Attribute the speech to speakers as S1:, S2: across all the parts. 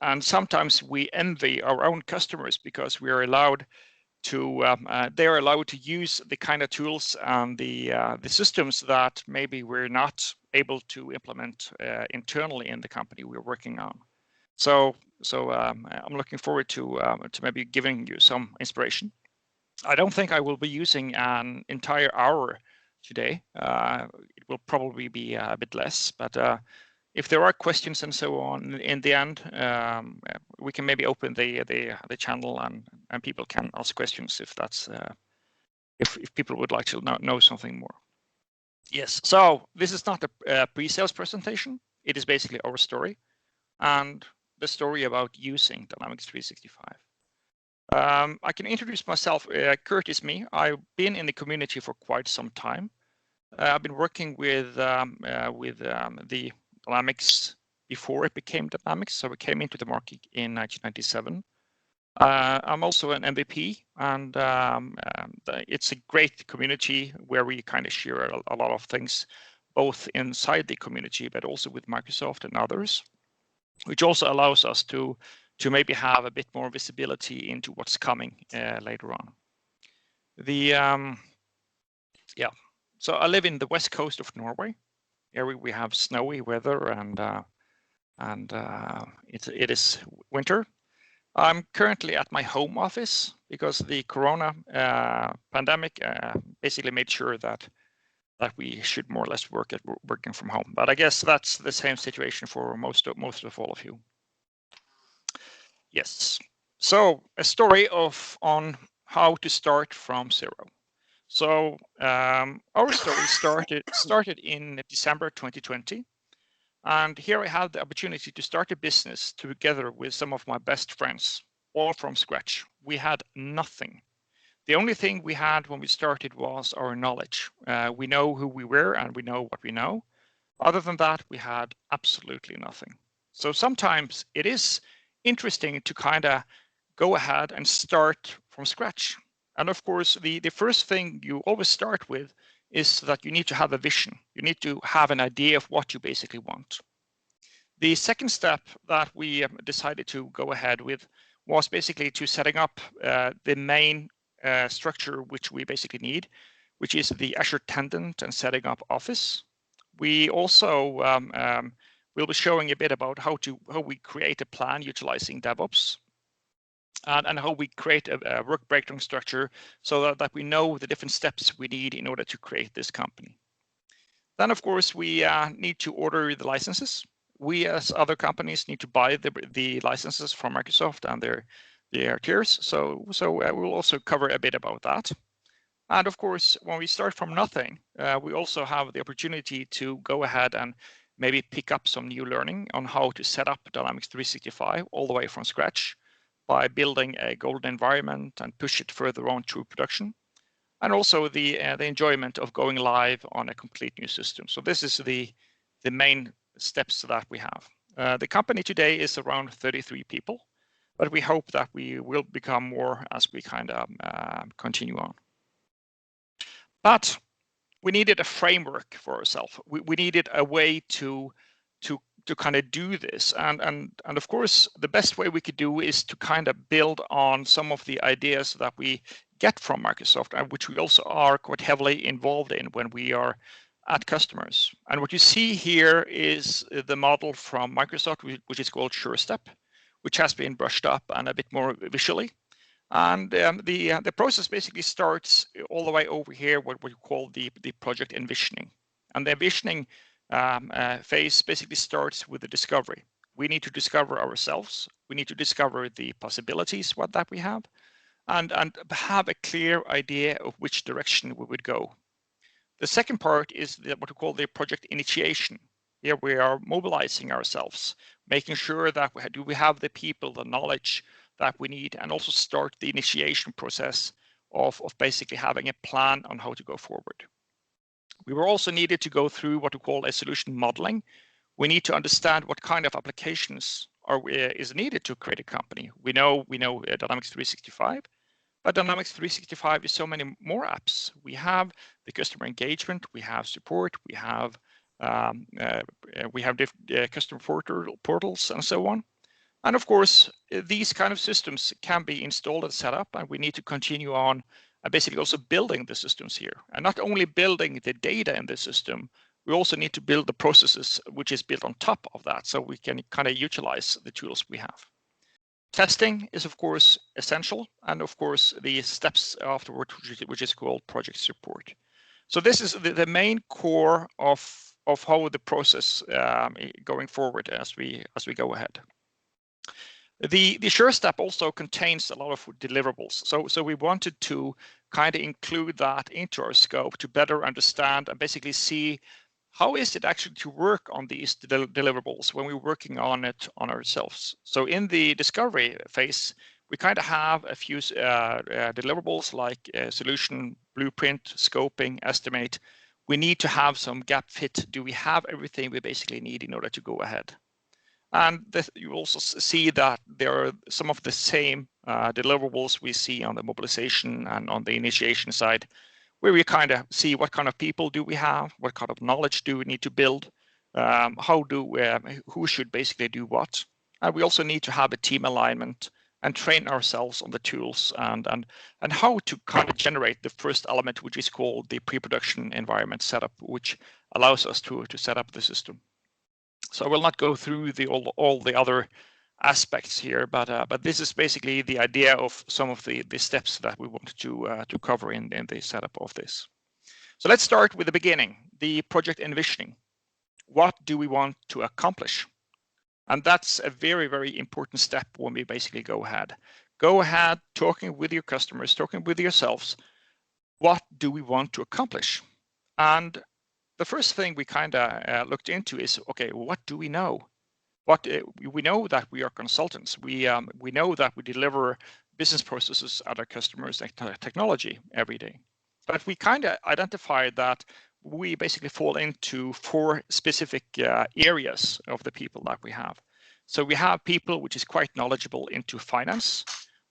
S1: And sometimes we envy our own customers because we are allowed to, they're allowed to use the kind of tools and the systems that maybe we're not able to implement internally in the company we're working on. So I'm looking forward to maybe giving you some inspiration. I don't think I will be using an entire hour today. It will probably be a bit less, but if there are questions and so on in the end, we can maybe open the channel and people can ask questions if that's if people would like to know something more. Yes, so this is not a pre-sales presentation. It is basically our story and the story about using Dynamics 365. I can introduce myself. Kurt is me. I've been in the community for quite some time. I've been working with the Dynamics before it became Dynamics, so we came into the market in 1997. I'm also an MVP, and it's a great community where we kind of share a lot of things, both inside the community, but also with Microsoft and others, which also allows us to maybe have a bit more visibility into what's coming later on. So I live in the west coast of Norway. Here we have snowy weather and it is winter. I'm currently at my home office because the Corona pandemic basically made sure that we should more or less working from home. But I guess that's the same situation for most of all of you. Yes. So a story on how to start from zero. So our story started in December 2020. And here I had the opportunity to start a business together with some of my best friends, all from scratch. We had nothing. The only thing we had when we started was our knowledge. We know who we were and we know what we know. Other than that, we had absolutely nothing. So sometimes it is interesting to kind of go ahead and start from scratch. And of course, the first thing you always start with is that you need to have a vision. You need to have an idea of what you basically want. The second step that we decided to go ahead with was basically to setting up the main structure which we basically need, which is the Azure Tenant and setting up Office. We also will be showing a bit about how we create a plan utilizing DevOps. And how we create a work breakdown structure so that we know the different steps we need in order to create this company. Then, of course, we need to order the licenses. We, as other companies, need to buy the licenses from Microsoft and their tiers. So we'll also cover a bit about that. And of course, when we start from nothing, we also have the opportunity to go ahead and maybe pick up some new learning on how to set up Dynamics 365 all the way from scratch, by building a golden environment and push it further on through production, and also the enjoyment of going live on a complete new system. So this is the main steps that we have. The company today is around 33 people, but we hope that we will become more as we kind of continue on. But we needed a framework for ourselves. We needed a way to kind of do this, and of course the best way we could do is to kind of build on some of the ideas that we get from Microsoft, and which we also are quite heavily involved in when we are at customers. And what you see here is the model from Microsoft, which is called Surestep, which has been brushed up and a bit more visually. And the process basically starts all the way over here, what we call the project envisioning. And the envisioning phase basically starts with the discovery. We need to discover ourselves. We need to discover the possibilities, that we have, and have a clear idea of which direction we would go. The second part is what we call the project initiation. Here we are mobilizing ourselves, making sure that we have the people, the knowledge that we need, and also start the initiation process of basically having a plan on how to go forward. We were also needed to go through what we call a solution modeling. We need to understand what kind of applications is needed to create a company. We know Dynamics 365, but Dynamics 365 is so many more apps. We have the customer engagement, we have support, we have customer portals, and so on. And of course, these kind of systems can be installed and set up, and we need to continue on basically also building the systems here. And not only building the data in the system, we also need to build the processes which is built on top of that, so we can kind of utilize the tools we have. Testing is of course essential, and of course the steps afterward, which is called project support. So this is the main core of how the process going forward as we go ahead. The Surestep also contains a lot of deliverables. So we wanted to kind of include that into our scope to better understand and basically see how is it actually to work on these deliverables when we're working on it on ourselves. So in the discovery phase, we kind of have a few deliverables like solution, blueprint, scoping, estimate. We need to have some gap fit. Do we have everything we basically need in order to go ahead? And you also see that there are some of the same deliverables we see on the mobilization and on the initiation side, where we kind of see what kind of people do we have, what kind of knowledge do we need to build, who should basically do what. And we also need to have a team alignment and train ourselves on the tools and how to kind of generate the first element, which is called the pre-production environment setup, which allows us to set up the system. So I will not go through all the other aspects here, but this is basically the idea of some of the steps that we want to cover in the setup of this. So let's start with the beginning, the project envisioning. What do we want to accomplish? And that's a very, very important step when we basically go ahead. Go ahead, talking with your customers, talking with yourselves. What do we want to accomplish? And the first thing we kind of looked into is, okay, what do we know? We know that we are consultants. We know that we deliver business processes at our customers' technology every day. But we kind of identified that we basically fall into 4 specific areas of the people that we have. So we have people which is quite knowledgeable into finance.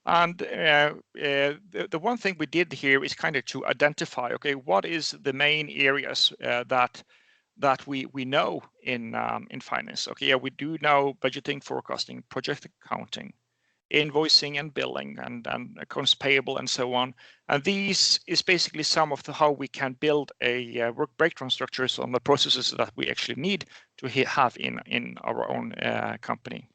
S1: And the one thing we did here is kind of to identify, okay, what is the main areas that we know in finance. Okay, yeah, we do know budgeting, forecasting, project accounting, invoicing and billing, and accounts payable, and so on. And these is basically some of how we can build a work breakdown structures on the processes that we actually need to have in our own company.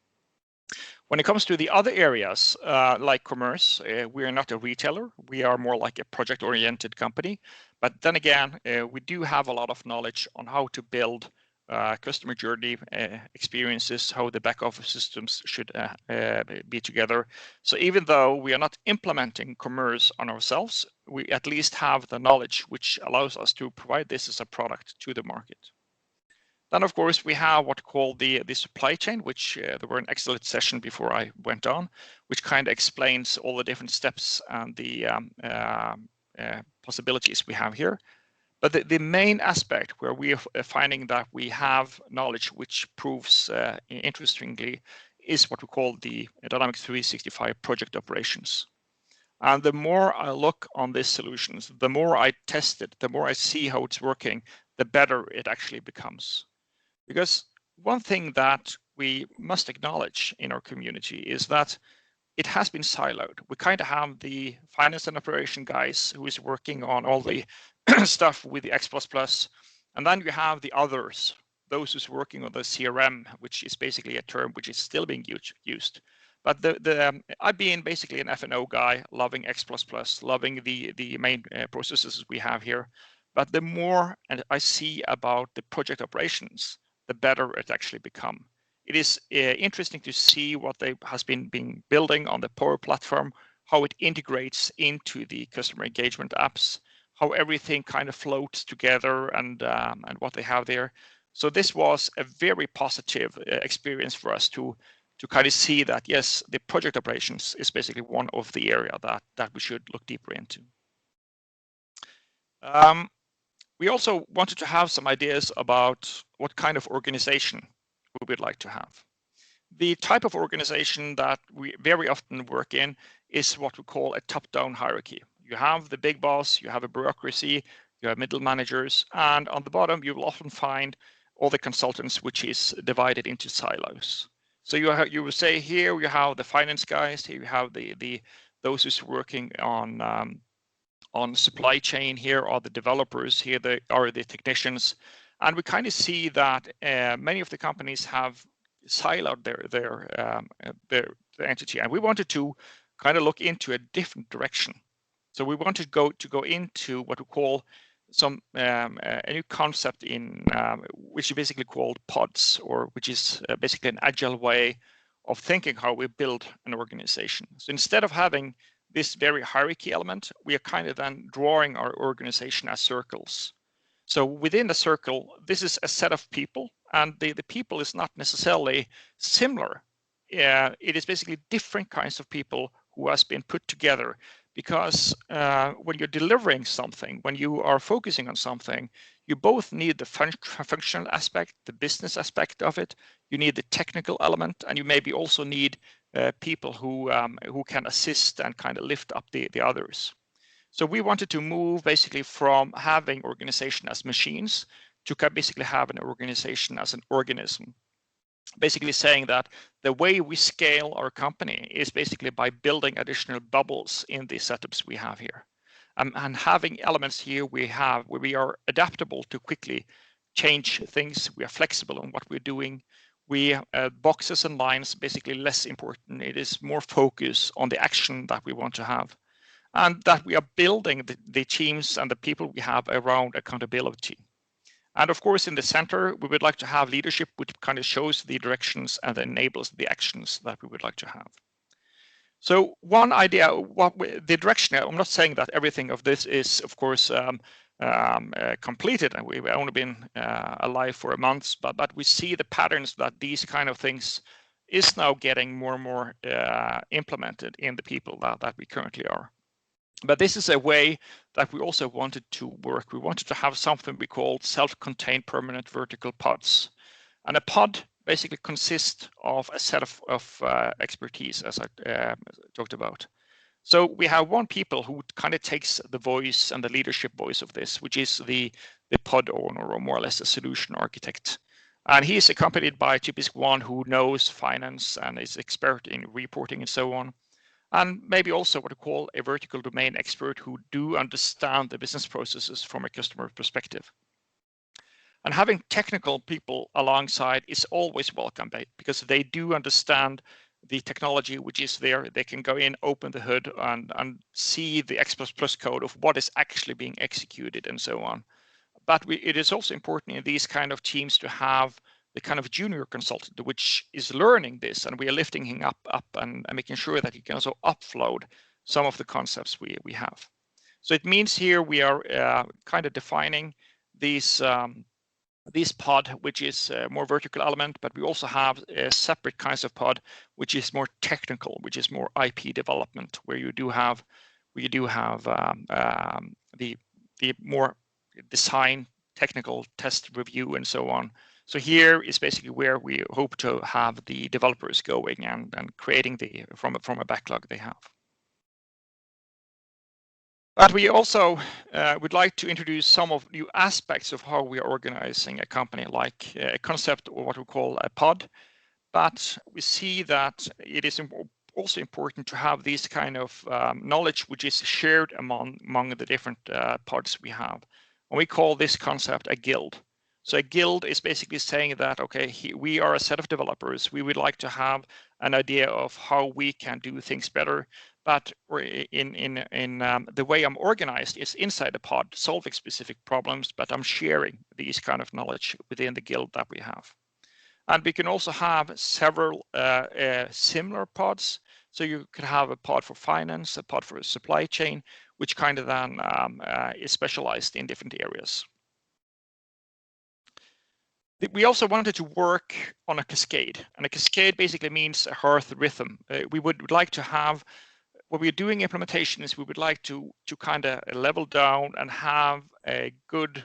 S1: When it comes to the other areas, like commerce, we are not a retailer. We are more like a project-oriented company. But then again, we do have a lot of knowledge on how to build customer journey experiences, how the back office systems should be together. So even though we are not implementing commerce on ourselves, we at least have the knowledge which allows us to provide this as a product to the market. Then, of course, we have what called the supply chain, which there were an excellent session before I went on, which kind of explains all the different steps and the possibilities we have here. But the main aspect where we are finding that we have knowledge which proves interestingly is what we call the Dynamics 365 project operations. And the more I look on these solutions, the more I test it, the more I see how it's working, the better it actually becomes. Because one thing that we must acknowledge in our community is that it has been siloed. We kind of have the finance and operation guys who is working on all the stuff with the X++, and then you have the others, those who's working on the CRM, which is basically a term which is still being used. But I've been basically an F&O guy, loving X++, loving the main processes we have here. But the more I see about the project operations, the better it actually become. It is interesting to see what they has been building on the Power Platform, how it integrates into the customer engagement apps, how everything kind of floats together, and what they have there. So this was a very positive experience for us to kind of see that, yes, the project operations is basically one of the area that we should look deeper into. We also wanted to have some ideas about what kind of organization we would like to have. The type of organization that we very often work in is what we call a top-down hierarchy. You have the big boss, you have a bureaucracy, you have middle managers, and on the bottom you will often find all the consultants, which is divided into silos. So you will say here you have the finance guys, here you have those who's working on supply chain, here are the developers, here are the technicians, and we kind of see that many of the companies have siloed their entity, and we wanted to kind of look into a different direction. So we want to go into what we call a new concept in which is basically called pods, or which is basically an agile way of thinking how we build an organization. So instead of having this very hierarchy element, we are kind of then drawing our organization as circles. So within the circle, this is a set of people, and the people is not necessarily similar. It is basically different kinds of people who has been put together, because when you're delivering something, when you are focusing on something, you both need the functional aspect, the business aspect of it, you need the technical element, and you maybe also need people who can assist and kind of lift up the others. So we wanted to move basically from having organization as machines to basically have an organization as an organism. Basically saying that the way we scale our company is basically by building additional bubbles in the setups we have here. And having elements here where we are adaptable to quickly change things, we are flexible on what we're doing. We boxes and lines basically less important. It is more focus on the action that we want to have, and that we are building the teams and the people we have around accountability. And of course, in the center, we would like to have leadership which kind of shows the directions and enables the actions that we would like to have. So one idea, the direction, I'm not saying that everything of this is, of course, completed, and we've only been alive for a month, but we see the patterns that these kind of things is now getting more and more implemented in the people that we currently are. But this is a way that we also wanted to work. We wanted to have something we called self-contained permanent vertical pods. And a pod basically consists of a set of expertise, as I talked about. So we have one people who kind of takes the voice and the leadership voice of this, which is the pod owner, or more or less a solution architect. And he is accompanied by typically one who knows finance and is expert in reporting and so on. And maybe also what we call a vertical domain expert who do understand the business processes from a customer perspective. And having technical people alongside is always welcome, because they do understand the technology which is there. They can go in, open the hood, and see the X++ code of what is actually being executed and so on. But it is also important in these kind of teams to have the kind of junior consultant which is learning this, and we are lifting him up and making sure that he can also upload some of the concepts we have. So it means here we are kind of defining these pod, which is a more vertical element, but we also have separate kinds of pod, which is more technical, which is more IP development, where you do have the more design, technical test review, and so on. So here is basically where we hope to have the developers going and creating from a backlog they have. But we also would like to introduce some of new aspects of how we are organizing a company, like a concept or what we call a pod. But we see that it is also important to have this kind of knowledge which is shared among the different pods we have. And we call this concept a guild. So a guild is basically saying that, okay, we are a set of developers. We would like to have an idea of how we can do things better. But in the way I'm organized is inside the pod, solving specific problems, but I'm sharing these kind of knowledge within the guild that we have. And we can also have several similar pods. So you could have a pod for finance, a pod for supply chain, which kind of then is specialized in different areas. We also wanted to work on a cascade, and a cascade basically means a hearth rhythm. We would like to have, when we're doing implementations, we would like to kind of level down and have a good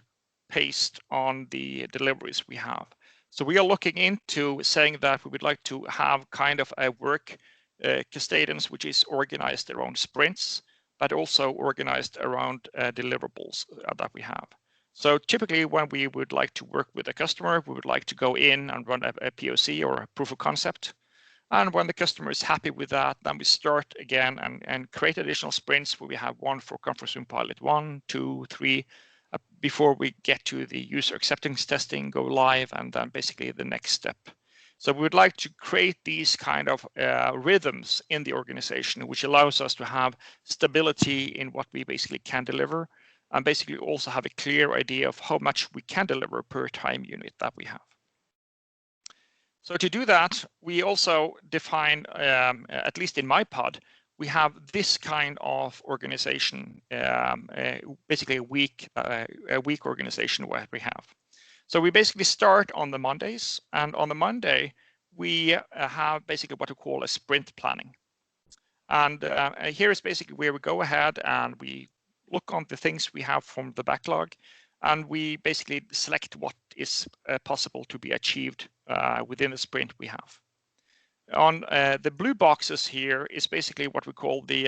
S1: pace on the deliveries we have. So we are looking into saying that we would like to have kind of a work cadence which is organized around sprints, but also organized around deliverables that we have. So typically when we would like to work with a customer, we would like to go in and run a POC or a proof of concept. And when the customer is happy with that, then we start again and create additional sprints where we have one for conference room pilot 1, 2, 3, before we get to the user acceptance testing, go live, and then basically the next step. So we would like to create these kind of rhythms in the organization, which allows us to have stability in what we basically can deliver, and basically also have a clear idea of how much we can deliver per time unit that we have. So to do that, we also define, at least in my pod, we have this kind of organization, basically a week organization where we have. So we basically start on the Mondays, and on the Monday, we have basically what we call a sprint planning. And here is basically where we go ahead and we look on the things we have from the backlog, and we basically select what is possible to be achieved within the sprint we have. On the blue boxes here is basically what we call the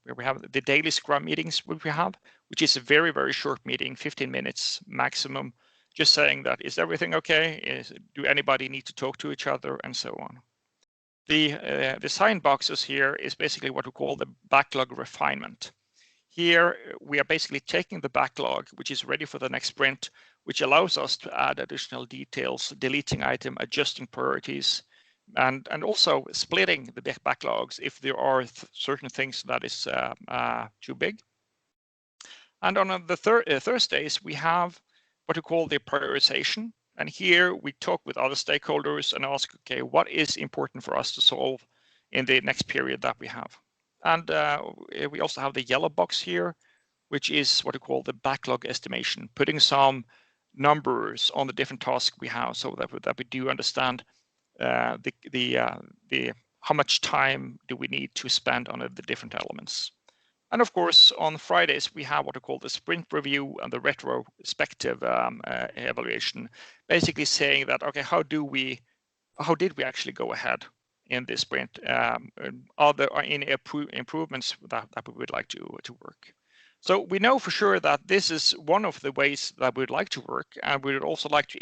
S1: where we have the daily Scrum meetings we have, which is a very, very short meeting, 15 minutes maximum, just saying that is everything okay? Do anybody need to talk to each other, and so on. The sign boxes here is basically what we call the backlog refinement. Here we are basically taking the backlog, which is ready for the next sprint, which allows us to add additional details, deleting item, adjusting priorities, and also splitting the backlogs if there are certain things that is too big. And on the Thursdays, we have what we call the prioritization. And here we talk with other stakeholders and ask, okay, what is important for us to solve in the next period that we have? And we also have the yellow box here, which is what we call the backlog estimation, putting some numbers on the different tasks we have so that we do understand how much time do we need to spend on the different elements. And of course, on Fridays, we have what we call the sprint review and the retrospective evaluation, basically saying that, okay, how did we actually go ahead in this sprint? Are there any improvements that we would like to work? So we know for sure that this is one of the ways that we'd like to work, and we would also like to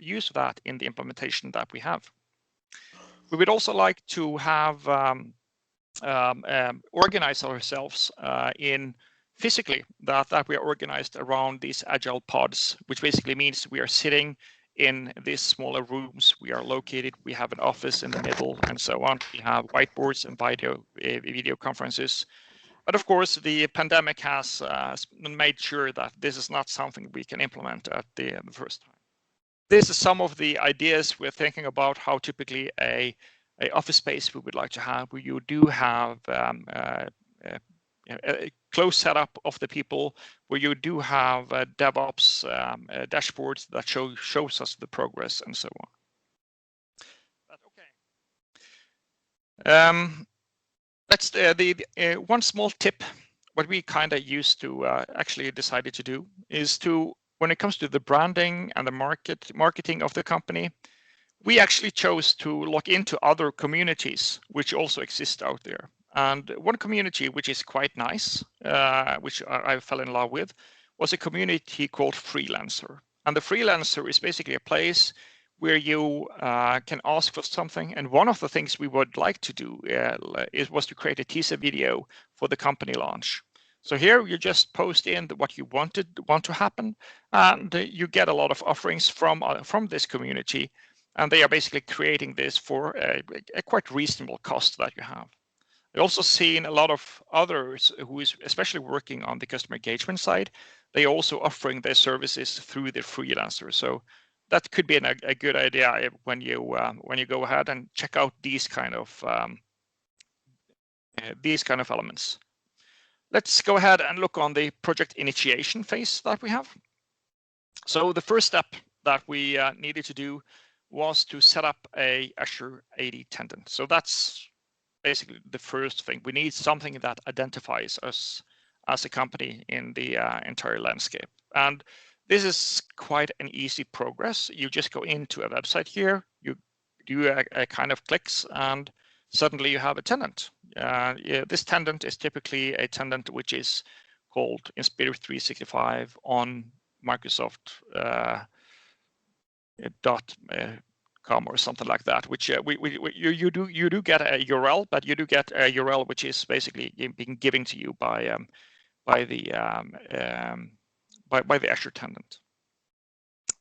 S1: use that in the implementation that we have. We would also like to have organize ourselves in physically that we are organized around these agile pods, which basically means we are sitting in these smaller rooms. We are located, we have an office in the middle, and so on. We have whiteboards and video conferences. But of course, the pandemic has made sure that this is not something we can implement at the first time. This is some of the ideas we're thinking about how typically a office space we would like to have, where you do have a close setup of the people, where you do have DevOps dashboards that shows us the progress and so on. But okay, that's one small tip. What we kind of used to actually decided to do is to, when it comes to the branding and the marketing of the company, we actually chose to look into other communities which also exist out there. And one community which is quite nice, which I fell in love with, was a community called Freelancer. And the Freelancer is basically a place where you can ask for something. And one of the things we would like to do was to create a teaser video for the company launch. So here you just post in what you want to happen, and you get a lot of offerings from this community. And they are basically creating this for a quite reasonable cost that you have. I've also seen a lot of others who is especially working on the customer engagement side. They are also offering their services through the Freelancer. So that could be a good idea when you go ahead and check out these kind of elements. Let's go ahead and look on the project initiation phase that we have. So the first step that we needed to do was to set up a Azure AD tenant. So that's basically the first thing. We need something that identifies us as a company in the entire landscape. And this is quite an easy progress. You just go into a website here, you do a kind of clicks, and suddenly you have a tenant. This tenant is typically a tenant which is called Inspire 365 on Microsoft or something like that, which you do get a URL, but you do get a URL which is basically being given to you by the Azure Tenant.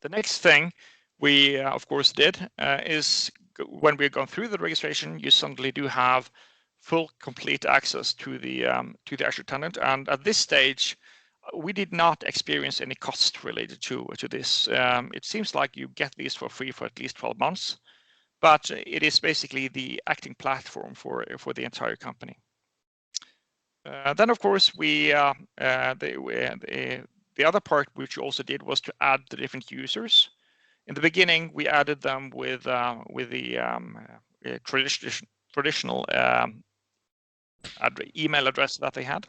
S1: The next thing we of course did is when we've gone through the registration, you suddenly do have full complete access to the Azure Tenant, and at this stage we did not experience any cost related to this. It seems like you get these for free for at least 12 months, but it is basically the acting platform for the entire company. Then of course the other part which we also did was to add the different users. In the beginning, we added them with the traditional email address that they had,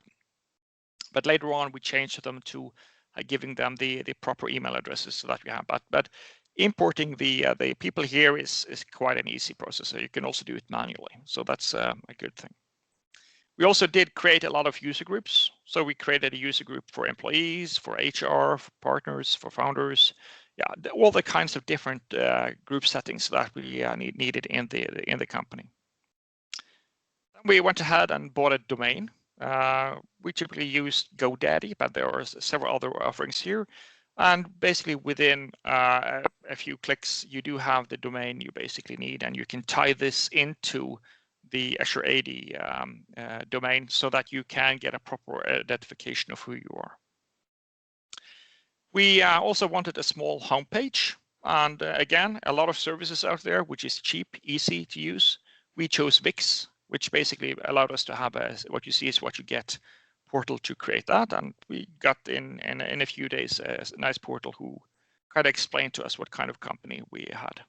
S1: but later on we changed them to giving them the proper email addresses so that we have. But importing the people here is quite an easy process. So you can also do it manually, so that's a good thing. We also did create a lot of user groups. So we created a user group for employees, for HR, for partners, for founders. Yeah, all the kinds of different group settings that we needed in the company. Then we went ahead and bought a domain. We typically use GoDaddy, but there are several other offerings here. And basically within a few clicks, you do have the domain you basically need, and you can tie this into the Azure AD domain so that you can get a proper identification of who you are. We also wanted a small homepage, and again, a lot of services out there, which is cheap, easy to use. We chose Wix, which basically allowed us to have what you see is what you get portal to create that, and we got in a few days a nice portal who kind of explained to us what kind of company we had.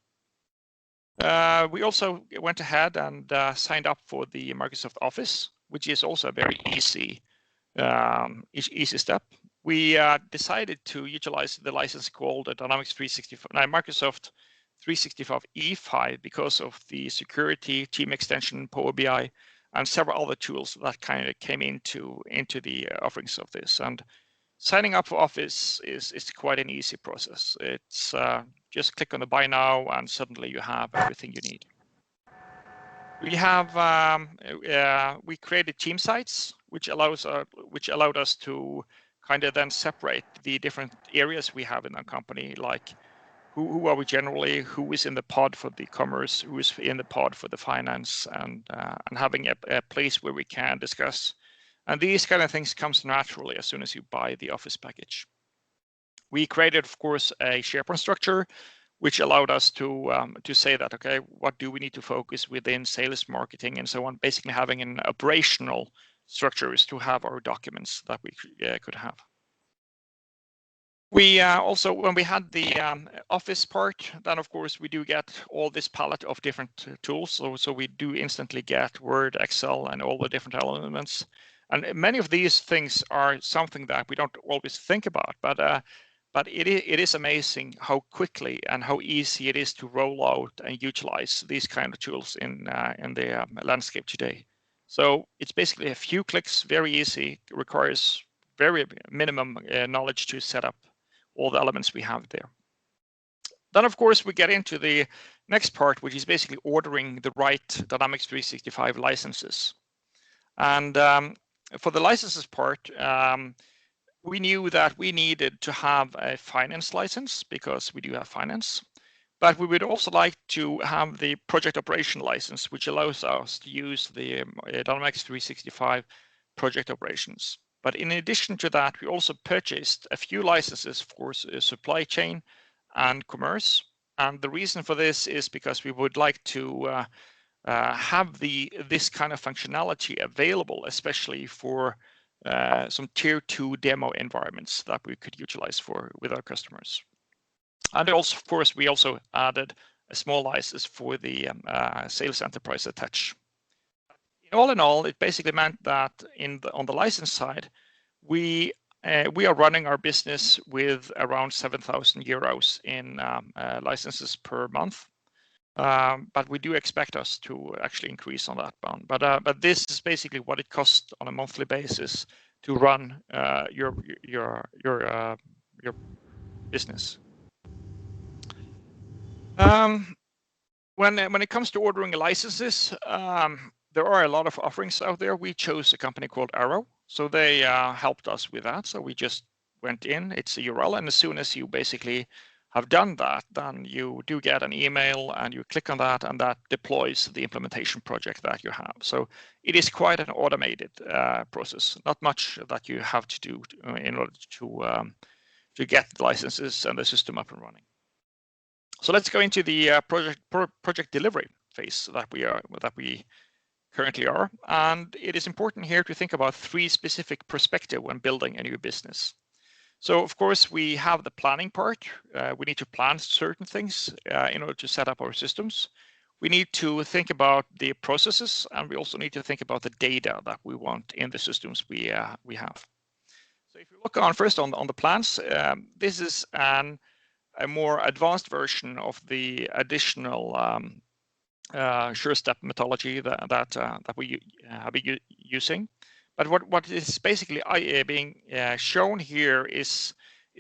S1: We also went ahead and signed up for the Microsoft Office, which is also a very easy step. We decided to utilize the license called Dynamics 365, Microsoft 365 E5 because of the security, team extension, Power BI, and several other tools that kind of came into the offerings of this. And signing up for Office is quite an easy process. It's just click on the buy now, and suddenly you have everything you need. We have we created team sites, which allowed us to kind of then separate the different areas we have in our company, like who are we generally, who is in the pod for the commerce, who is in the pod for the finance, and having a place where we can discuss. And these kind of things comes naturally as soon as you buy the Office package. We created, of course, a Sharepoint structure, which allowed us to say that, okay, what do we need to focus within sales, marketing, and so on. Basically, having an operational structure is to have our documents that we could have. We also, when we had the Office part, then of course we do get all this palette of different tools. So we do instantly get Word, Excel, and all the different elements. And many of these things are something that we don't always think about, but it is amazing how quickly and how easy it is to roll out and utilize these kind of tools in the landscape today. So it's basically a few clicks, very easy. It requires very minimum knowledge to set up all the elements we have there. Then, of course, we get into the next part, which is basically ordering the right Dynamics 365 licenses. And for the licenses part, we knew that we needed to have a finance license because we do have finance, but we would also like to have the project operation license, which allows us to use the Dynamics 365 project operations. But in addition to that, we also purchased a few licenses for supply chain and commerce. And the reason for this is because we would like to have this kind of functionality available, especially for some tier 2 demo environments that we could utilize with our customers. And also, of course, we also added a small license for the sales enterprise attach. All in all, it basically meant that on the license side, we are running our business with around 7,000 euros in licenses per month. But we do expect us to actually increase on that bound. But this is basically what it costs on a monthly basis to run your business. When it comes to ordering licenses, there are a lot of offerings out there. We chose a company called Arrow, so they helped us with that. So we just went in, it's a URL, and as soon as you basically have done that, then you do get an email and you click on that, and that deploys the implementation project that you have. So it is quite an automated process, not much that you have to do in order to get the licenses and the system up and running. So let's go into the project delivery phase that we currently are. And it is important here to think about three specific perspectives when building a new business. So of course we have the planning part. We need to plan certain things in order to set up our systems. We need to think about the processes, and we also need to think about the data that we want in the systems we have. So if you look on first on the plans, this is a more advanced version of the additional Surestep methodology that we have been using. But what is basically being shown here is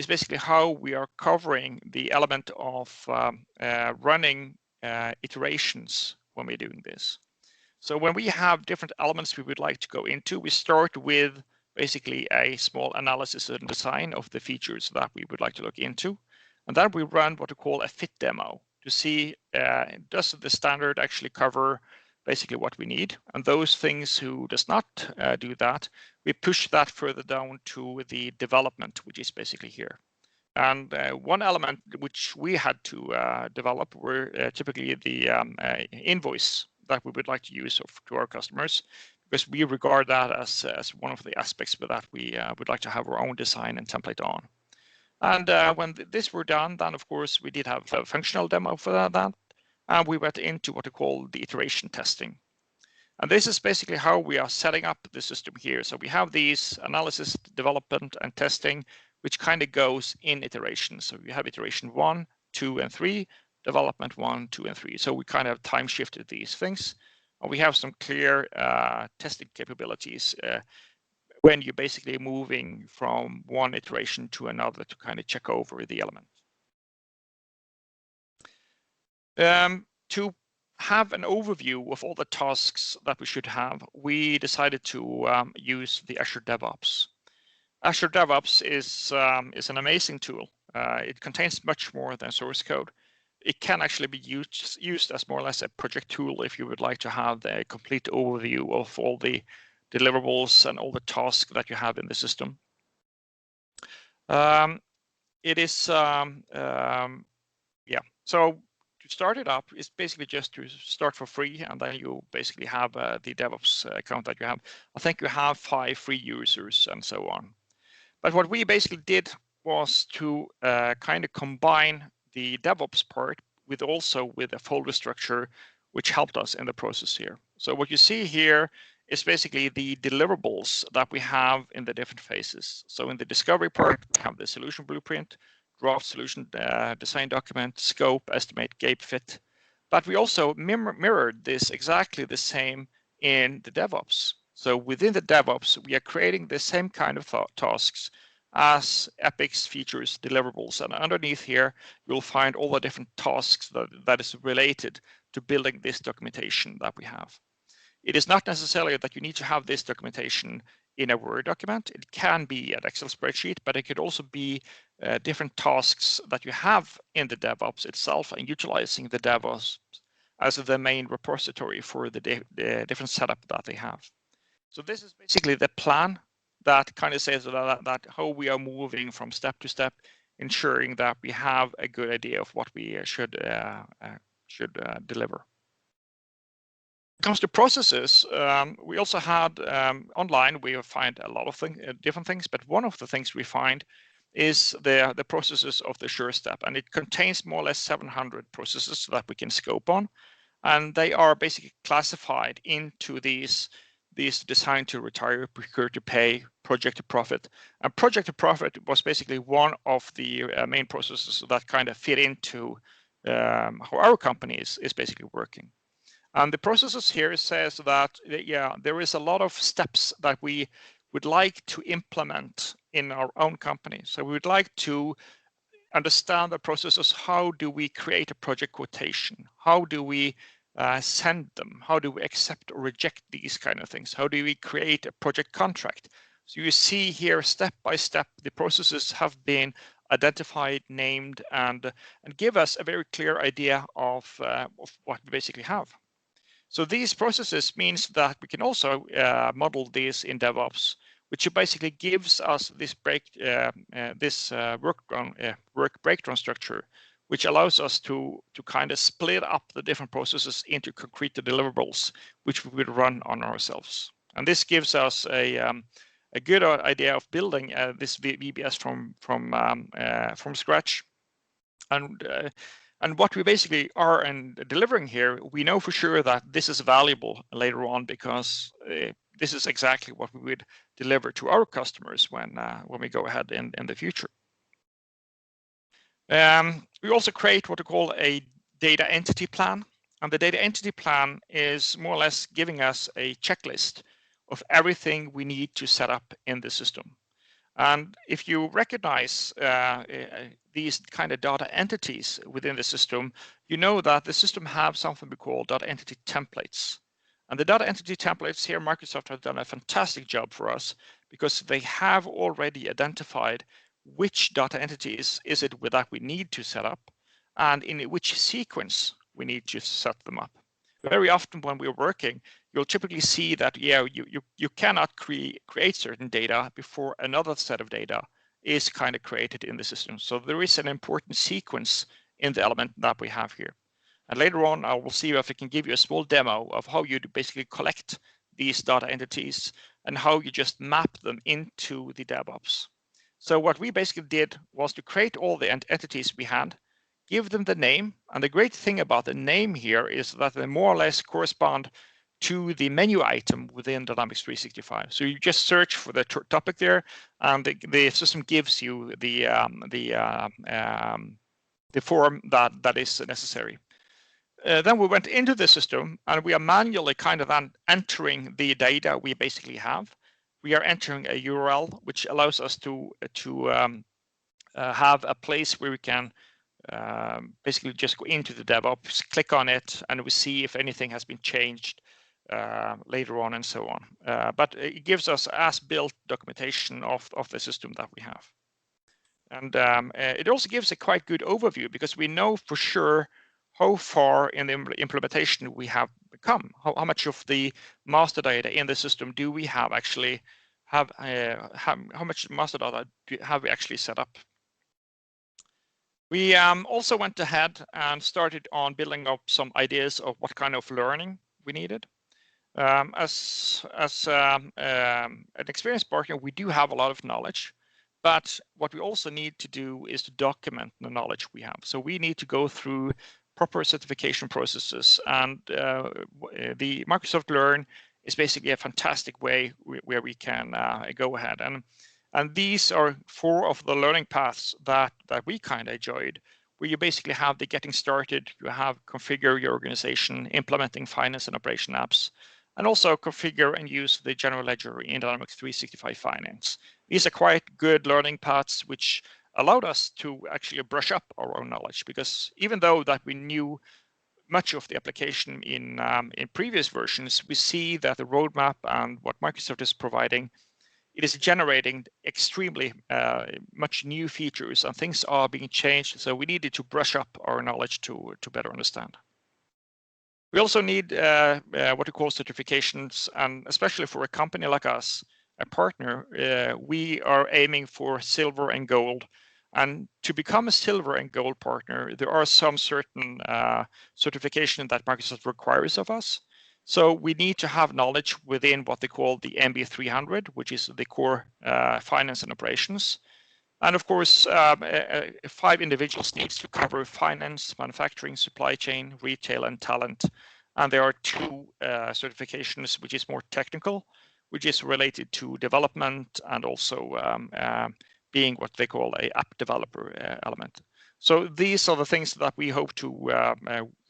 S1: basically how we are covering the element of running iterations when we're doing this. So when we have different elements we would like to go into, we start with basically a small analysis and design of the features that we would like to look into. And then we run what we call a fit demo to see does the standard actually cover basically what we need. And those things who does not do that, we push that further down to the development, which is basically here. And one element which we had to develop were typically the invoice that we would like to use to our customers, because we regard that as one of the aspects that we would like to have our own design and template on. And when this were done, then of course we did have a functional demo for that, and we went into what we call the iteration testing. And this is basically how we are setting up the system here. So we have these analysis, development, and testing, which kind of goes in iterations. So we have iteration 1, 2, and 3, development 1, 2, and 3. So we kind of time shifted these things. And we have some clear testing capabilities when you're basically moving from one iteration to another to kind of check over the element. To have an overview of all the tasks that we should have, we decided to use the Azure DevOps. Azure DevOps is an amazing tool. It contains much more than source code. It can actually be used as more or less a project tool if you would like to have a complete overview of all the deliverables and all the tasks that you have in the system. It is, so to start it up, it's basically just to start for free, and then you basically have the DevOps account that you have. I think you have 5 free users and so on. But what we basically did was to kind of combine the DevOps part with a folder structure, which helped us in the process here. So what you see here is basically the deliverables that we have in the different phases. So in the discovery part, we have the solution blueprint, draft solution design document, scope, estimate, gate fit. But we also mirrored this exactly the same in the DevOps. So within the DevOps, we are creating the same kind of tasks as epics, features, deliverables. And underneath here, you'll find all the different tasks that is related to building this documentation that we have. It is not necessarily that you need to have this documentation in a Word document. It can be an Excel spreadsheet, but it could also be different tasks that you have in the DevOps itself, and utilizing the DevOps as the main repository for the different setup that they have. So this is basically the plan that kind of says that how we are moving from step to step, ensuring that we have a good idea of what we should deliver. When it comes to processes, we also had online, we find a lot of different things, but one of the things we find is the processes of the Surestep, and it contains more or less 700 processes that we can scope on, and they are basically classified into these design to retire, procure to pay, project to profit. And project to profit was basically one of the main processes that kind of fit into how our company is basically working. And the processes here says that, yeah, there is a lot of steps that we would like to implement in our own company. So we would like to understand the processes. How do we create a project quotation? How do we send them? How do we accept or reject these kind of things? How do we create a project contract? So you see here, step by step, the processes have been identified, named, and give us a very clear idea of what we basically have. So these processes means that we can also model these in DevOps, which basically gives us this work breakdown structure, which allows us to kind of split up the different processes into concrete deliverables, which we will run on ourselves. And this gives us a good idea of building this VBS from scratch. And what we basically are and delivering here, we know for sure that this is valuable later on, because this is exactly what we would deliver to our customers when we go ahead in the future. We also create what we call a data entity plan. And the data entity plan is more or less giving us a checklist of everything we need to set up in the system. And if you recognize these kind of data entities within the system, you know that the system have something we call data entity templates. And the data entity templates here, Microsoft has done a fantastic job for us, because they have already identified which data entities is it that we need to set up, and in which sequence we need to set them up. Very often when we're working, you'll typically see that, yeah, you cannot create certain data before another set of data is kind of created in the system. So there is an important sequence in the element that we have here. And later on, I will see if I can give you a small demo of how you basically collect these data entities and how you just map them into the DevOps. So what we basically did was to create all the entities we had, give them the name. And the great thing about the name here is that they more or less correspond to the menu item within Dynamics 365. So you just search for the topic there, and the system gives you the form that is necessary. Then we went into the system, and we are manually kind of entering the data we basically have. We are entering a URL, which allows us to have a place where we can basically just go into the DevOps, click on it, and we see if anything has been changed later on, and so on. But it gives us as-built documentation of the system that we have. And it also gives a quite good overview, because we know for sure how far in the implementation we have become. How much of the master data in the system do we have actually how much master data have we actually set up? We also went ahead and started on building up some ideas of what kind of learning we needed. As an experienced partner, we do have a lot of knowledge, but what we also need to do is to document the knowledge we have. So we need to go through proper certification processes, and the Microsoft Learn is basically a fantastic way where we can go ahead. And these are 4 of the learning paths that we kind of enjoyed, where you basically have the getting started, you have configure your organization, implementing finance and operation apps, and also configure and use the general ledger in Dynamics 365 Finance. These are quite good learning paths, which allowed us to actually brush up our own knowledge, because even though that we knew much of the application in previous versions, we see that the roadmap and what Microsoft is providing, it is generating extremely much new features, and things are being changed. So we needed to brush up our knowledge to better understand. We also need what we call certifications, and especially for a company like us, a partner, we are aiming for silver and gold. And to become a silver and gold partner, there are some certain certification that Microsoft requires of us. So we need to have knowledge within what they call the MB300, which is the core finance and operations. And of course, 5 individuals needs to cover finance, manufacturing, supply chain, retail, and talent. And there are 2 certifications, which is more technical, which is related to development and also being what they call a app developer element. So these are the things that we hope to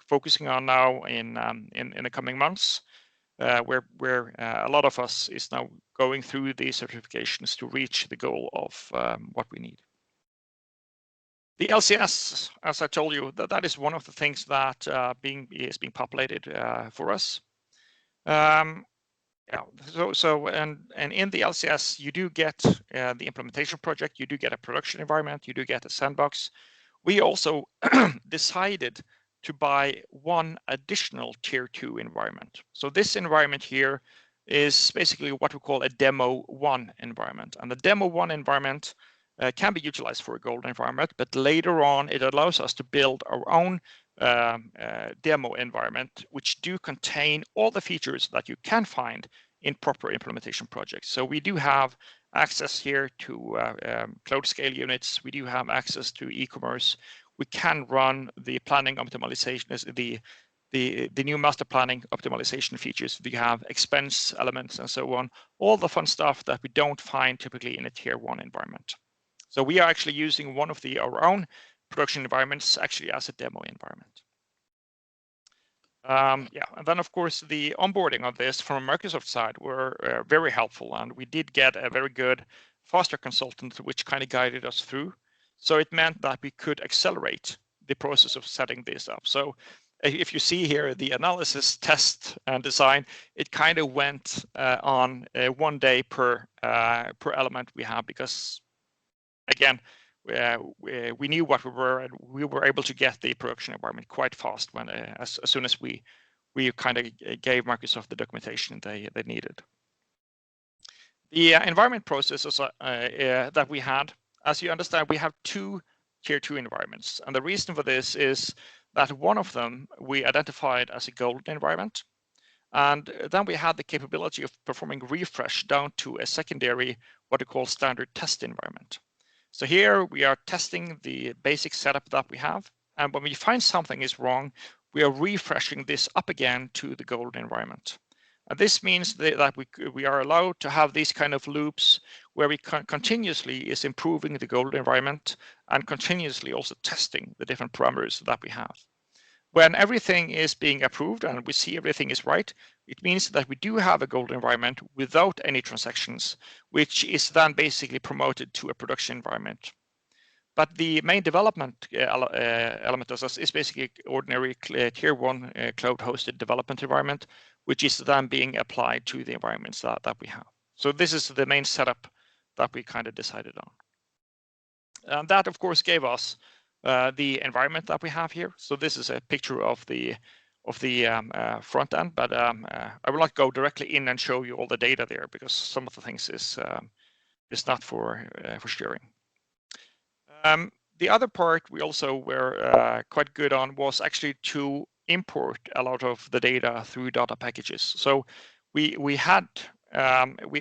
S1: focusing on now in the coming months, where a lot of us is now going through these certifications to reach the goal of what we need. The LCS, as I told you, that is one of the things that is being populated for us. And in the LCS, you do get the implementation project, you do get a production environment, you do get a sandbox. We also decided to buy one additional tier 2 environment. So this environment here is basically what we call a demo 1 environment. And the demo 1 environment can be utilized for a gold environment, but later on it allows us to build our own demo environment, which do contain all the features that you can find in proper implementation projects. So we do have access here to cloud scale units. We do have access to e-commerce. We can run the planning optimization, the new master planning optimization features. We have expense elements and so on, all the fun stuff that we don't find typically in a tier 1 environment. So we are actually using one of our own production environments actually as a demo environment. And then of course the onboarding of this from Microsoft side were very helpful, and we did get a very good foster consultant which kind of guided us through. So it meant that we could accelerate the process of setting this up. So if you see here the analysis, test, and design, it kind of went on 1 day per element we have, because again, we knew what we were, and we were able to get the production environment quite fast when as soon as we kind of gave Microsoft the documentation they needed. The environment processes that we had, as you understand, we have 2 tier 2 environments, and the reason for this is that one of them we identified as a gold environment, and then we had the capability of performing refresh down to a secondary, what we call standard test environment. So here we are testing the basic setup that we have, and when we find something is wrong, we are refreshing this up again to the gold environment. And this means that we are allowed to have these kind of loops where we continuously is improving the gold environment and continuously also testing the different parameters that we have. When everything is being approved and we see everything is right, it means that we do have a gold environment without any transactions, which is then basically promoted to a production environment. But the main development element of this is basically ordinary tier 1 cloud hosted development environment, which is then being applied to the environments that we have. So this is the main setup that we kind of decided on. And that of course gave us the environment that we have here. So this is a picture of the front end, but I will not go directly in and show you all the data there, because some of the things is not for sharing. The other part we also were quite good on was actually to import a lot of the data through data packages. So we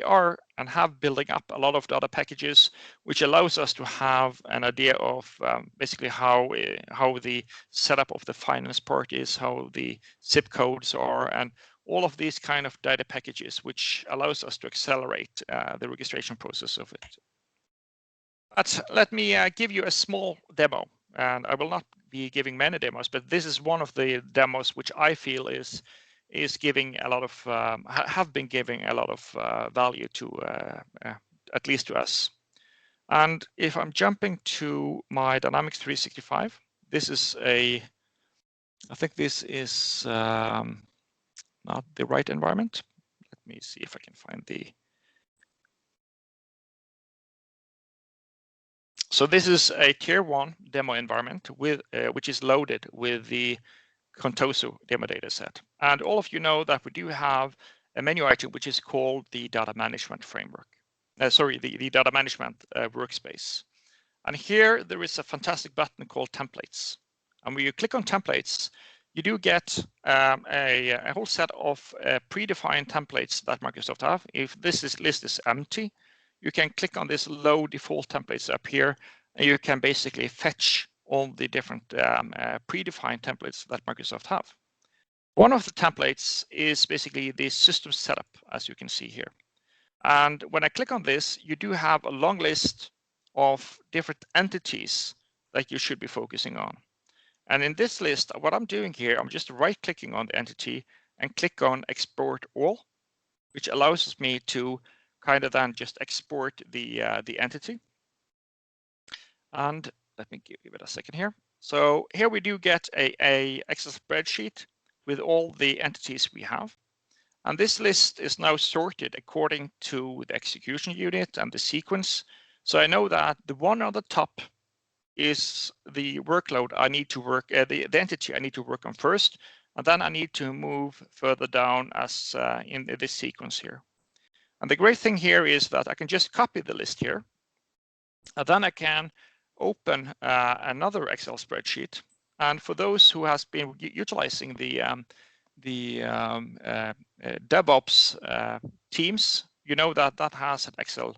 S1: are and have building up a lot of data packages, which allows us to have an idea of basically how the setup of the finance part is, how the zip codes are, and all of these kind of data packages, which allows us to accelerate the registration process of it. But let me give you a small demo, and I will not be giving many demos, but this is one of the demos which I feel is giving a lot of have been giving a lot of value to at least to us. And if I'm jumping to my Dynamics 365, this is I think this is not the right environment. Let me see if I can find the. So this is a tier 1 demo environment with which is loaded with the Contoso demo data set. And all of you know that we do have a menu item which is called the data management framework. The data management workspace. And here there is a fantastic button called templates. And when you click on templates, you do get a whole set of predefined templates that Microsoft have. If this list is empty, you can click on this low default templates up here, and you can basically fetch all the different predefined templates that Microsoft have. One of the templates is basically the system setup, as you can see here. And when I click on this, you do have a long list of different entities that you should be focusing on. And in this list, what I'm doing here, I'm just right-clicking on the entity and click on Export All, which allows me to kind of then just export the entity. And let me give it a second here. So here we do get a Excel spreadsheet with all the entities we have. And this list is now sorted according to the execution unit and the sequence. So I know that the one on the top is the workload I need to work, the entity I need to work on first, and then I need to move further down as in this sequence here. And the great thing here is that I can just copy the list here, and then I can open another Excel spreadsheet. And for those who has been utilizing the DevOps teams, you know that that has an Excel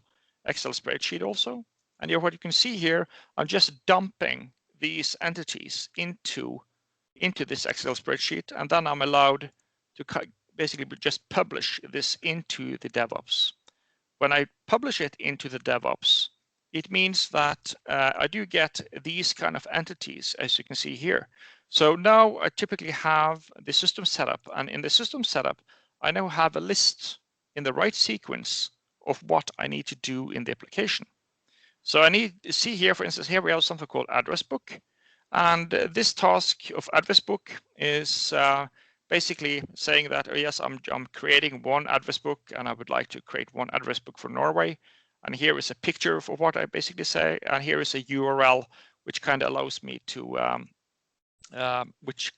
S1: spreadsheet also. And here, what you can see here, I'm just dumping these entities into this Excel spreadsheet, and then I'm allowed to basically just publish this into the DevOps. When I publish it into the DevOps, it means that I do get these kind of entities, as you can see here. So now I typically have the system setup, and in the system setup, I now have a list in the right sequence of what I need to do in the application. So I need to see here, for instance, here we have something called address book. And this task of address book is basically saying that, oh, yes, I'm creating one address book, and I would like to create one address book for Norway. And here is a picture of what I basically say. And here is a URL, which kind of allows me to,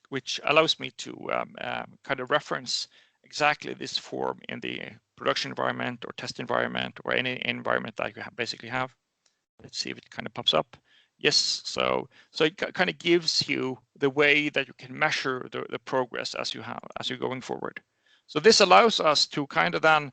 S1: which allows me to kind of reference exactly this form in the production environment or test environment or any environment that you basically have. Let's see if it kind of pops up. Yes, so it kind of gives you the way that you can measure the progress as you're going forward. So this allows us to kind of then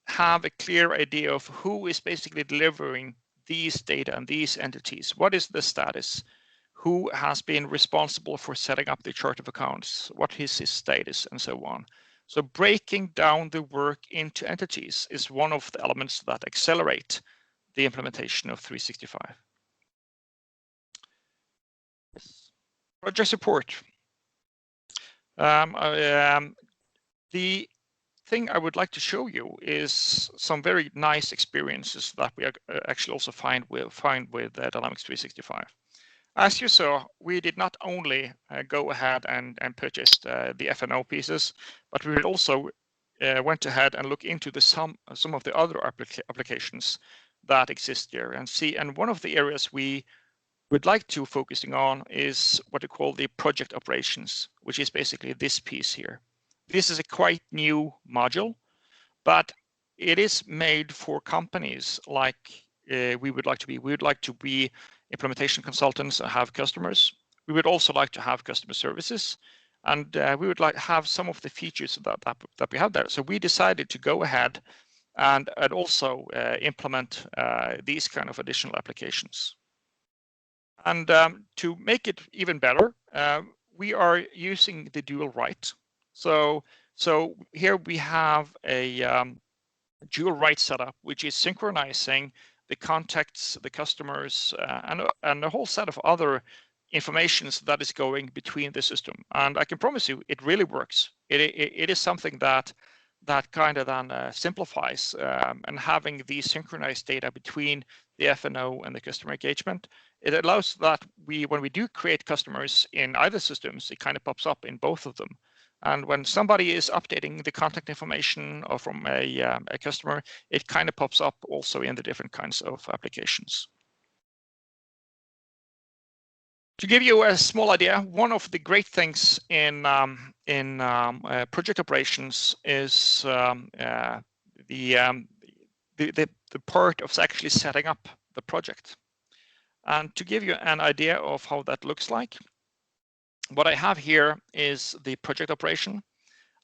S1: have a clear idea of who is basically delivering these data and these entities. What is the status? Who has been responsible for setting up the chart of accounts? What is his status, and so on. So breaking down the work into entities is one of the elements that accelerate the implementation of 365. Project support. The thing I would like to show you is some very nice experiences that we actually also find with Dynamics 365. As you saw, we did not only go ahead and purchase the F&O pieces, but we also went ahead and look into some of the other applications that exist here and see. And one of the areas we would like to focusing on is what we call the project operations, which is basically this piece here. This is a quite new module, but it is made for companies like we would like to be. We would like to be implementation consultants and have customers. We would also like to have customer services, and we would like to have some of the features that we have there. So we decided to go ahead and also implement these kind of additional applications. And to make it even better, we are using the DualRight. So here we have a DualRight setup, which is synchronizing the contacts, the customers, and a whole set of other informations that is going between the system. And I can promise you, it really works. It is something that kind of then simplifies and having the synchronized data between the F&O and the customer engagement. It allows that when we do create customers in either systems, it kind of pops up in both of them. And when somebody is updating the contact information or from a customer, it kind of pops up also in the different kinds of applications. To give you a small idea, one of the great things in project operations is the part of actually setting up the project. And to give you an idea of how that looks like, what I have here is the project operation.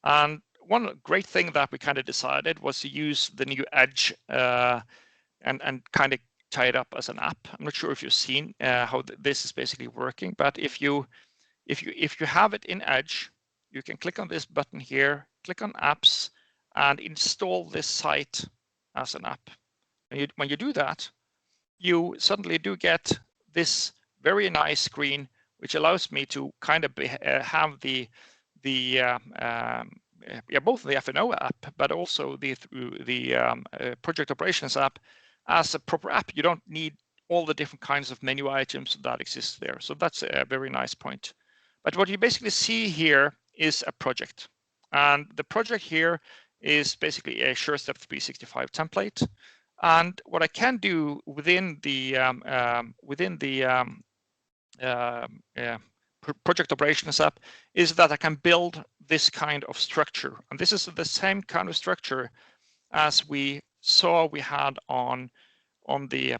S1: And one great thing that we kind of decided was to use the new Edge and kind of tie it up as an app. I'm not sure if you've seen how this is basically working, but if you have it in Edge, you can click on this button here, click on apps, and install this site as an app. When you do that, you suddenly do get this very nice screen, which allows me to kind of have both the F&O app, but also the project operations app as a proper app. You don't need all the different kinds of menu items that exist there. So that's a very nice point. But what you basically see here is a project. And the project here is basically a Surestep 365 template. And what I can do within the project operations app is that I can build this kind of structure. And this is the same kind of structure as we saw we had on the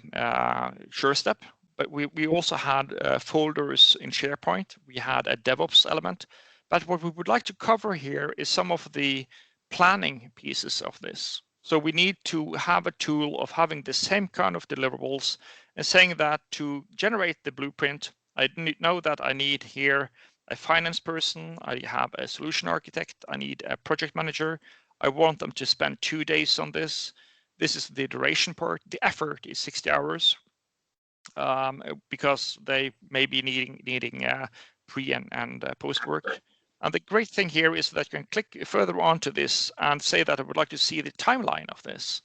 S1: Surestep, but we also had folders in Sharepoint. We had a DevOps element. But what we would like to cover here is some of the planning pieces of this. So we need to have a tool of having the same kind of deliverables and saying that to generate the blueprint, I know that I need here a finance person, I have a solution architect, I need a project manager. I want them to spend 2 days on this. This is the duration part. The effort is 60 hours because they may be needing pre and post work. And the great thing here is that you can click further onto this and say that I would like to see the timeline of this.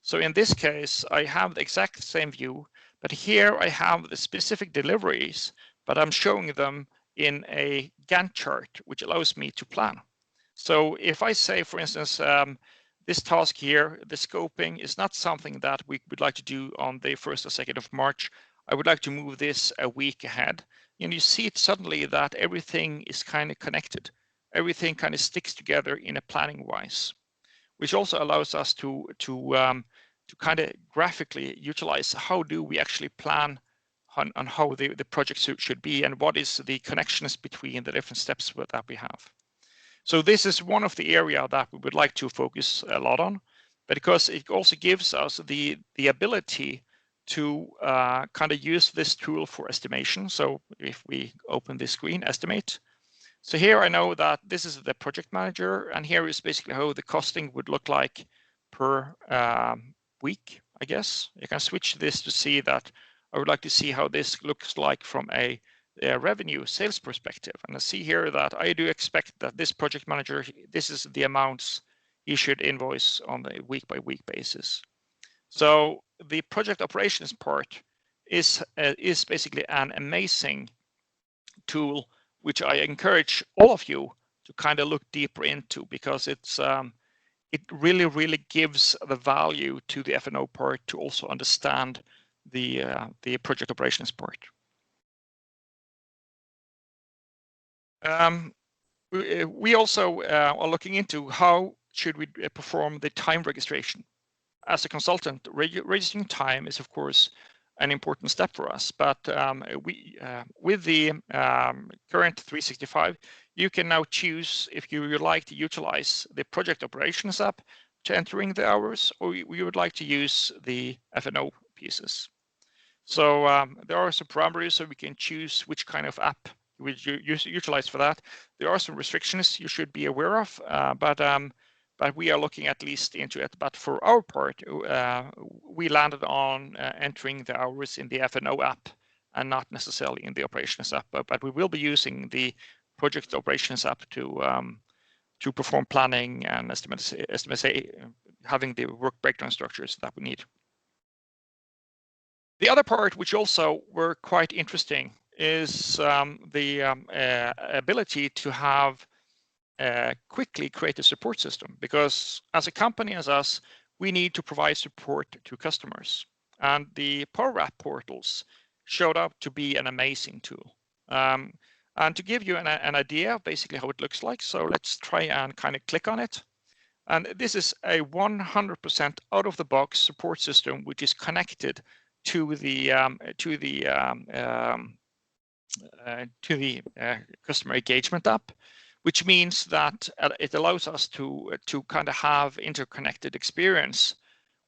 S1: So in this case, I have the exact same view, but here I have the specific deliveries, but I'm showing them in a Gantt chart, which allows me to plan. So if I say, for instance, this task here, the scoping is not something that we would like to do on the 1st or 2nd of March. I would like to move this a week ahead. And you see it suddenly that everything is kind of connected. Everything kind of sticks together in a planning wise, which also allows us to kind of graphically utilize how do we actually plan on how the project should be and what is the connections between the different steps that we have. So this is one of the area that we would like to focus a lot on, but because it also gives us the ability to kind of use this tool for estimation. So if we open this screen, estimate. So here I know that this is the project manager, and here is basically how the costing would look like per week, I guess. You can switch this to see that I would like to see how this looks like from a revenue sales perspective. And I see here that I do expect that this project manager, this is the amounts he should invoice on a week by week basis. So the project operations part is basically an amazing tool, which I encourage all of you to kind of look deeper into, because it's it really gives the value to the F&O part to also understand the project operations part. We also are looking into how should we perform the time registration. As a consultant, registering time is, of course, an important step for us. But with the current 365, you can now choose if you would like to utilize the project operations app to entering the hours, or you would like to use the F&O pieces. So there are some parameters, so we can choose which kind of app we utilize for that. There are some restrictions you should be aware of, but we are looking at least into it. But for our part, we landed on entering the hours in the F&O app and not necessarily in the operations app. But we will be using the project operations app to perform planning and estimates, having the work breakdown structures that we need. The other part, which also were quite interesting, is the ability to have quickly create a support system, because as a company as us, we need to provide support to customers, and the Power App portals showed up to be an amazing tool. And to give you an idea of basically how it looks like, so let's try and kind of click on it. And this is a 100% out-of-the-box support system, which is connected to the customer engagement app, which means that it allows us to kind of have interconnected experience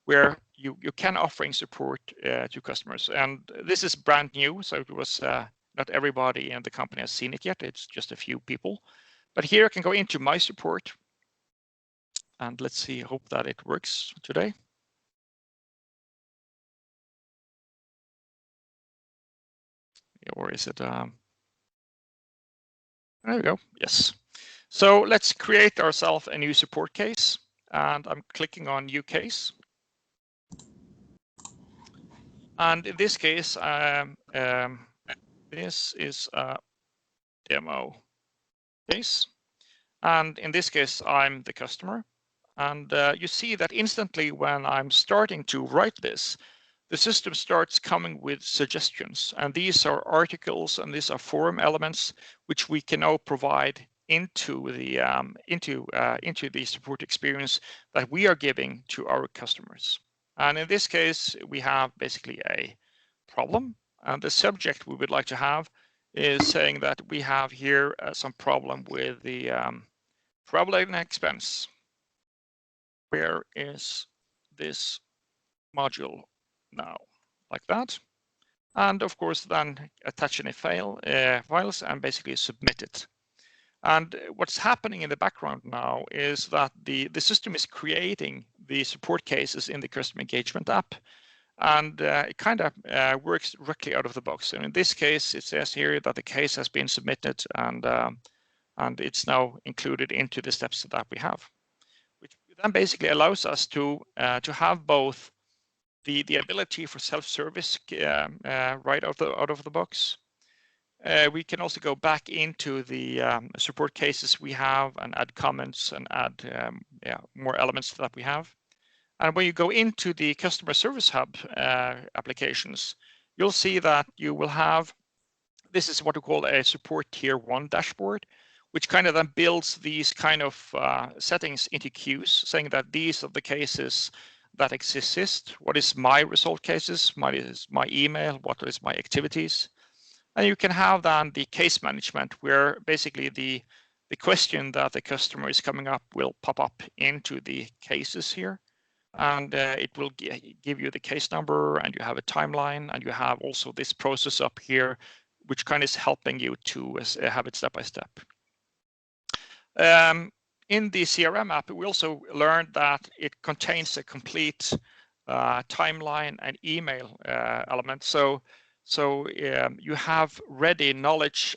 S1: where you can offering support to customers. And this is brand new, so it was not everybody in the company has seen it yet. It's just a few people. But here I can go into my support, and let's see, hope that it works today. Or is it? There we go. Yes. So let's create ourselves a new support case, and I'm clicking on new case. And in this case, this is a demo case. And in this case, I'm the customer. And you see that instantly when I'm starting to write this, the system starts coming with suggestions. And these are articles and these are forum elements, which we can now provide into the support experience that we are giving to our customers. And in this case, we have basically a problem. And the subject we would like to have is saying that we have here some problem with the travel and expense. Where is this module now? Like that. And of course, then attach any files and basically submit it. And what's happening in the background now is that the system is creating the support cases in the customer engagement app. And it kind of works directly out of the box. And in this case, it says here that the case has been submitted and it's now included into the steps that we have, which then basically allows us to have both the ability for self-service right out of the box. We can also go back into the support cases we have and add comments and add more elements that we have. And when you go into the Customer Service Hub applications, you'll see that you will have, this is what we call a support tier 1 dashboard, which kind of then builds these kind of settings into queues, saying that these are the cases that exist. What is my result cases? What is my email? What is my activities? And you can have then the case management, where basically the question that the customer is coming up will pop up into the cases here. And it will give you the case number, and you have a timeline, and you have also this process up here, which kind of is helping you to have it step by step. In the CRM app, we also learned that it contains a complete timeline and email element. So you have ready knowledge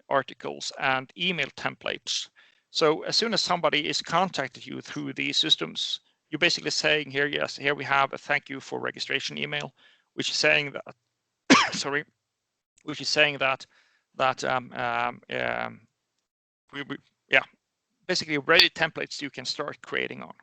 S1: articles and email templates. So as soon as somebody is contacting you through these systems, you're basically saying here, yes, here we have a thank you for registration email, which is saying that, sorry, which is saying that basically ready templates you can start creating on.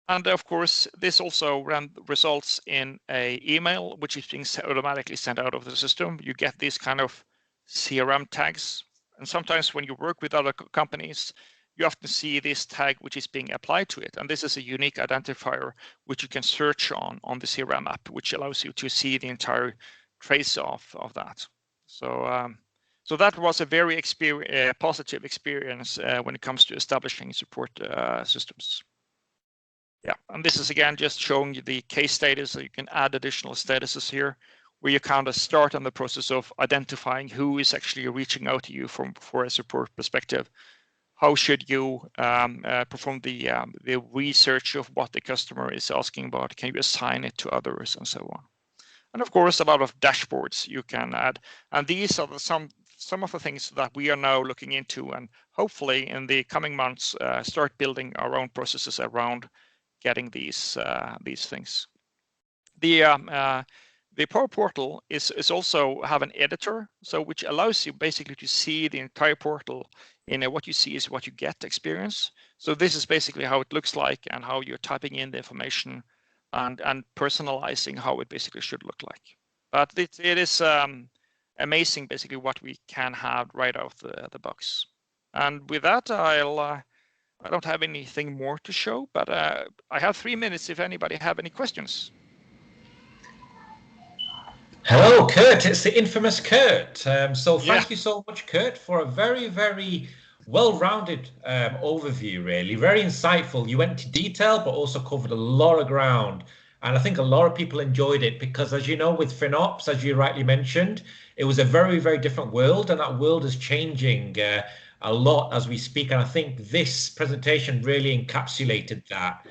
S1: And of course, this also results in an email, which is being automatically sent out of the system. You get these kind of CRM tags. And sometimes when you work with other companies, you often see this tag which is being applied to it. And this is a unique identifier which you can search on the CRM app, which allows you to see the entire trace of that. So that was a very positive experience when it comes to establishing support systems. Yeah, and this is again just showing you the case status, so you can add additional statuses here, where you kind of start on the process of identifying who is actually reaching out to you for a support perspective. How should you perform the research of what the customer is asking about? Can you assign it to others and so on? And of course, a lot of dashboards you can add. And these are some of the things that we are now looking into, and hopefully in the coming months start building our own processes around getting these things. The Power Portal is also have an editor, so which allows you basically to see the entire portal in a what you see is what you get experience. So this is basically how it looks like and how you're typing in the information and personalizing how it basically should look like. But it is amazing basically what we can have right out the box. And with that, I don't have anything more to show, but I have 3 minutes if anybody have any questions.
S2: Hello, Kurt. It's the infamous Kurt. So thank you so much, Kurt, for a very, very well-rounded overview, really. Very insightful. You went into detail, but also covered a lot of ground. And I think a lot of people enjoyed it because, as you know, with FinOps, as you rightly mentioned, it was a very, very different world, and that world is changing a lot as we speak. And I think this presentation really encapsulated that.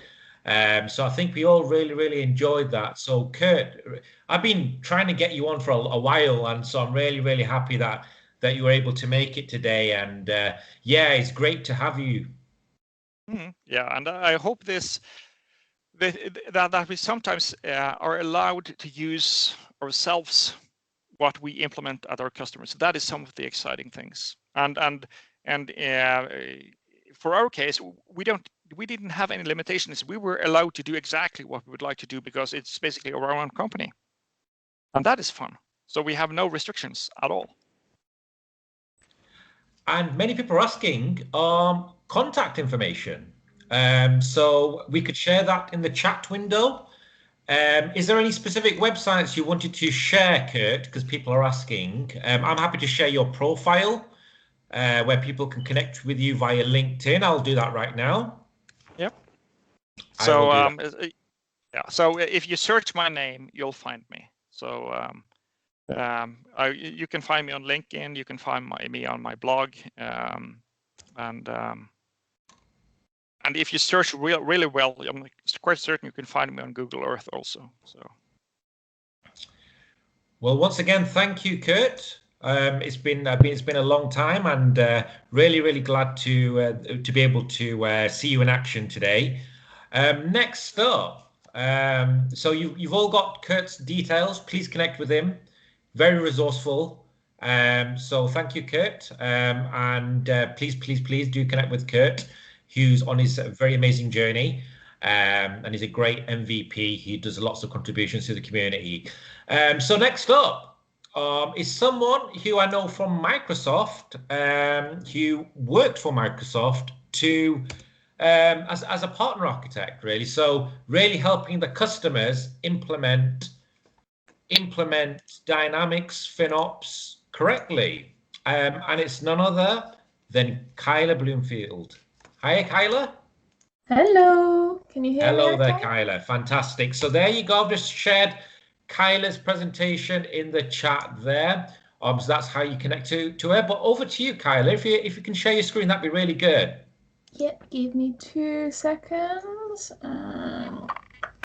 S2: So I think we all really, really enjoyed that. So Kurt, I've been trying to get you on for a while, and so I'm really, really happy that you were able to make it today. And yeah, it's great to have you.
S1: Yeah, and I hope this that we sometimes are allowed to use ourselves what we implement at our customers. That is some of the exciting things. And for our case, we didn't have any limitations. We were allowed to do exactly what we would like to do because it's basically our own company, and that is fun. So we have no restrictions at all.
S2: And many people are asking contact information. So we could share that in the chat window. Is there any specific websites you wanted to share, Kurt? Because people are asking. I'm happy to share your profile where people can connect with you via LinkedIn. I'll do that right now.
S1: Yep. So yeah. So if you search my name, you'll find me. So you can find me on LinkedIn. You can find me on my blog, and if you search really well, I'm quite certain you can find me on Google Earth also. So.
S2: Well, once again, thank you, Kurt. It's been a long time, and really glad to be able to see you in action today. Next up, so you've all got Kurt's details. Please connect with him. Very resourceful. So thank you, Kurt, and please do connect with Kurt, who's on his very amazing journey, and he's a great MVP. He does lots of contributions to the community. So next up is someone who I know from Microsoft, who worked for Microsoft to as a partner architect, really. So really helping the customers implement Dynamics FinOps correctly. And it's none other than Kyla Bloomfield. Hi, Kyla.
S3: Hello. Can you hear me?
S2: Hello there, Kyla. Fantastic. So there you go. I've just shared Kyla's presentation in the chat there. So that's how you connect to her. But over to you, Kyla. If you can share your screen, that'd be really good.
S3: Yep. Give me 2 seconds.